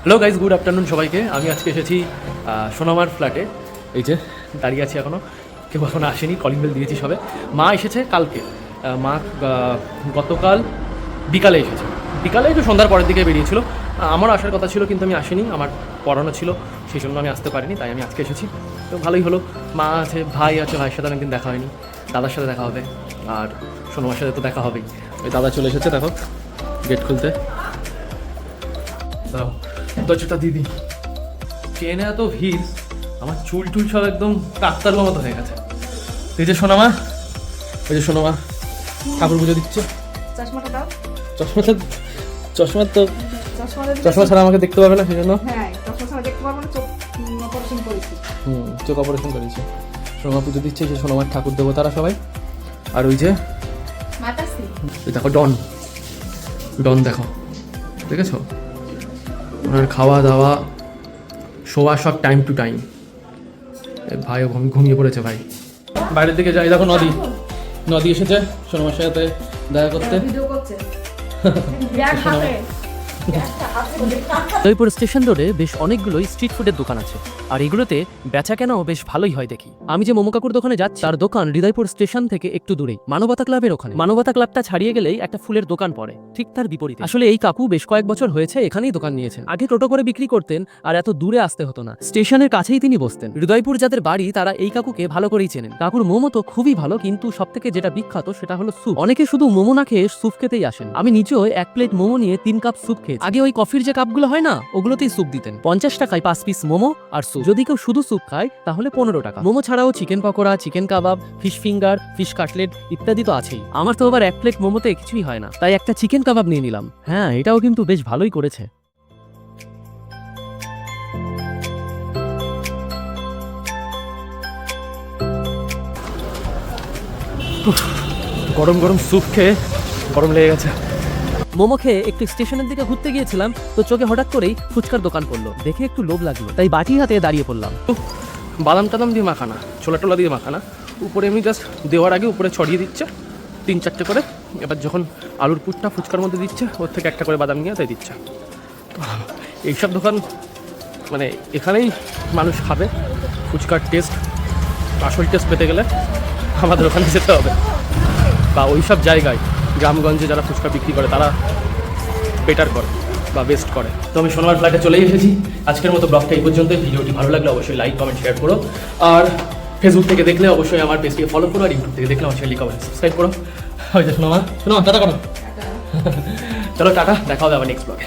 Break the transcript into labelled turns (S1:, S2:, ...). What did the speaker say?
S1: Hello guys, good afternoon সবাইকে। আমি আজকে এসেছি সোনামার ফ্ল্যাটে। এই যে দাঁড়িয়ে আছি এখনও, কেউ এখনো আসেনি, কলিং বেল দিয়েছি সবে। মা এসেছে কালকে, মা গতকাল বিকালে এসেছে। বিকালে একটু সন্ধ্যার পরের দিকে বেরিয়েছিল। আমার আসার কথা ছিল কিন্তু আমি আসিনি, আমার পড়ানো ছিল, সেই জন্য আমি আসতে পারিনি, তাই আমি আজকে এসেছি। তো ভালোই হলো, মা আছে, ভাই আছে, ভাইয়ের সাথে অনেকদিন দেখা হয়নি, দাদার সাথে দেখা হবে, আর সোনামার সাথে তো দেখা হবেই। ওই দাদা চলে এসেছে, দেখো গেট খুলতে। দাও দরজাটা দিদি। ট্রেনে এত ভিড়, আমার চুল টুল সব একদম কাকতারুয়া মতো হয়ে গেছে। এই যে সোনামা, ওই যে সোনামা ঠাকুর পুজো দিচ্ছে।
S2: চশমাটা দাও।
S1: চশমাটা, চশমা তো
S2: চশমা
S1: ছাড়া আমাকে দেখতে পাবে না, সেই জন্য।
S2: হ্যাঁ, চশমা ছাড়া দেখতে পারবো না, চোখ অপারেশন করেছি।
S1: চোখ অপারেশন করেছি। সোনামা পুজো দিচ্ছে, যে সোনামার ঠাকুর দেবতারা সবাই। আর ওই যে
S2: মাতাসি
S1: দেখো ডন, ডন দেখো, দেখেছো? ওনার খাওয়া দাওয়া শোয়া সব টাইম টু টাইম। ভাইও ঘুমিয়ে পড়েছে ভাই। বাইরের দিকে যাই, দেখো নদী, নদী এসেছে সোনামার সাথে দেখা করতে।
S2: ভিডিও করছে। ব্যাগ হাতে।
S3: উদয়পুর স্টেশন রোডে বেশ অনেকগুলোই স্ট্রিট ফুডের দোকান আছে, আর এগুলোতে বেচা কেনাও বেশ ভালোই হয় দেখি। আমি যে মোমো কাকুর দোকানে যাচ্ছি, তার দোকান হৃদয়পুর স্টেশন থেকে একটু দূরেই, মানবতা ক্লাবের ওখানে। মানবতা ক্লাবটা ছাড়িয়ে গেলেই একটা ফুলের দোকান পড়ে, ঠিক তার বিপরীতে। আসলে এই কাকু বেশ কয়েক বছর হয়েছে এখানেই দোকান নিয়েছেন। আগে টোটো করে বিক্রি করতেন, আর এত দূরে আসতে হতো না, স্টেশনের কাছেই তিনি বসতেন। হৃদয়পুর যাদের বাড়ি তারা এই কাকুকে ভালো করেই চেনেন। কাকুর মোমো তো খুবই ভালো, কিন্তু সব থেকে যেটা বিখ্যাত সেটা হলো স্যুপ। অনেকে শুধু মোমো না খেয়ে স্যুপ খেতেই আসেন। আমি নিজেও 1 প্লেট মোমো নিয়ে 3 কাপ স্যুপ খেয়েছি। আগে ওই কফির যে কাপগুলো হয় না, ওগুলোতেই স্যুপ দিতেন। 50 টাকায় 5 পিস মোমো আর স্যুপ। যদি কেউ শুধু স্যুপ খায় তাহলে 15 টাকা। মোমো ছাড়াও চিকেন পকোড়া, চিকেন কাবাব, ফিশ ফিঙ্গার, ফিশ কাটলেট ইত্যাদি তো আছেই। আমার তো আবার 1 প্লেট মোমোতে কিছুই হয় না, তাই একটা চিকেন কাবাব নিয়ে নিলাম। হ্যাঁ, এটাও কিন্তু বেশ ভালোই করেছে।
S1: গরম গরম স্যুপ খেয়ে গরম লেগে গেছে।
S3: মোমো খেয়ে একটু স্টেশনের দিকে ঘুরতে গিয়েছিলাম, তো চোখে হঠাৎ করেই ফুচকার দোকান পড়লো। দেখে একটু লোভ লাগলো, তাই বাটি হাতে দাঁড়িয়ে পড়লাম।
S1: বাদাম টাদাম দিয়ে মাখানা, ছোলা টোলা দিয়ে মাখানা, উপরে এমনি জাস্ট দেওয়ার আগে উপরে ছড়িয়ে দিচ্ছে 3-4টে করে। এবার যখন আলুর পুরটা ফুচকার মধ্যে দিচ্ছে, ওর থেকে একটা করে বাদাম নিয়ে তাই দিচ্ছে। তো এইসব দোকান মানে এখানেই মানুষ খাবে। ফুচকার টেস্ট, আসল টেস্ট পেতে গেলে আমাদের ওখানে যেতে হবে, বা ওই সব জায়গায় গ্রামগঞ্জে যারা ফুচকা বিক্রি করে তারা বেটার করে বা বেস্ট করে। তো আমি সোনামার ফ্ল্যাটে চলেই এসেছি। আজকের মতো ব্লগটা এই পর্যন্ত। ভিডিওটি ভালো লাগলে অবশ্যই লাইক, কমেন্ট, শেয়ার করো। আর ফেসবুক থেকে দেখলে অবশ্যই আমার পেজটিকে ফলো করো, আর ইউটিউব থেকে দেখলে আমার চ্যানেলটি কমেন্ট সাবস্ক্রাইব করো। হয়েছে সোনামা, সোনামা টাটা করো। চলো টাটা, দেখা হবে আবার নেক্সট ব্লগে।